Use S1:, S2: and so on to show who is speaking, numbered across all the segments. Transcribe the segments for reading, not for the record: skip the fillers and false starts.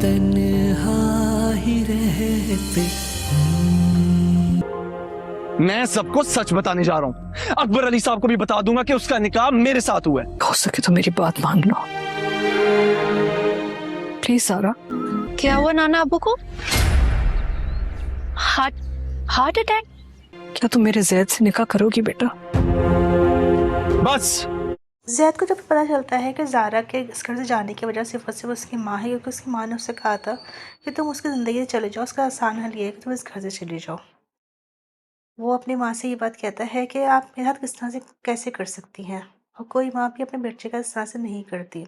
S1: तन्हा ही रहते।
S2: मैं सबको सच बताने जा रहा हूँ। अकबर अली साहब को भी बता दूंगा कि उसका निकाह मेरे साथ हुआ है।
S3: हो सके तो मेरी बात मान लो प्लीज सारा।
S4: क्या हुआ नाना अबू को? Heart heart attack?
S3: क्या तुम मेरे जैद से निकाह करोगी बेटा?
S2: बस
S5: जैद को जब पता चलता है कि ज़ारा के इस घर से जाने की वजह सिर्फ और सिर्फ उसकी माँ है, क्योंकि उसकी माँ ने उससे कहा था कि तुम उसकी ज़िंदगी से चले जाओ, उसका आसान हल ये है कि तुम इस घर से चले जाओ। वो अपनी माँ से ये बात कहता है कि आप मेरे साथ किस तरह से कैसे कर सकती हैं, और कोई माँ भी अपने बच्चे का इस तरह से नहीं करती।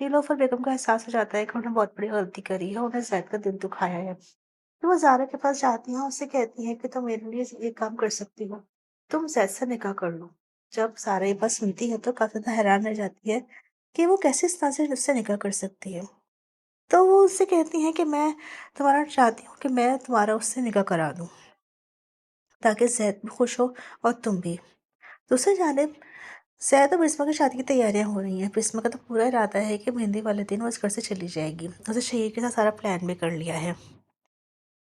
S5: नीलोफर बेगम का एहसास हो जाता है कि उन्होंने बहुत बड़ी गलती करी है, उन्हें जैद का दिल दुखाया है। तो वो ज़ारा के पास जाती हैं, उससे कहती हैं कि तुम मेरे लिए एक काम कर सकती हो, तुम जैद से निकाह कर लो। जब ज़ारा ये बात सुनती है तो काफ़ी ज़्यादा हैरान रह जाती है कि वो कैसे इस तरह से उससे निकाह कर सकती है। तो वो उससे कहती हैं कि मैं तुम्हारा चाहती हूँ कि मैं तुम्हारा उससे निकाह करा दूँ, ताकि ज़ैद भी खुश हो और तुम भी। दूसरी जानिब ज़ैद और बिस्मा की शादी की तैयारियां हो रही हैं। बिस्मा का तो पूरा इरादा है कि मेहंदी वाले दिन वो इस घर से चली जाएगी। उसने शहीर के साथ सारा प्लान भी कर लिया है।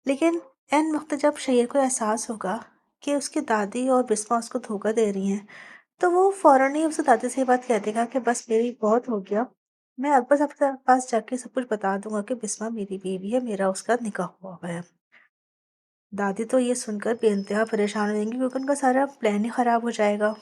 S5: लेकिन ऐन वक्त जब शहीर को एहसास होगा कि उसकी दादी और बिस्मा उसको धोखा दे रही हैं, तो वो फौरन ही उसकी दादी से ये बात कह देगा कि बस मेरी बहुत हो गया, मैं अकबर साहब के पास जाके सब कुछ बता दूंगा कि बिस्मा मेरी बीवी है, मेरा उसका निकाह हुआ हुआ है। दादी तो ये सुनकर बेइंतहा परेशान हो जाएंगी, क्योंकि उनका सारा प्लान ही खराब हो जाएगा।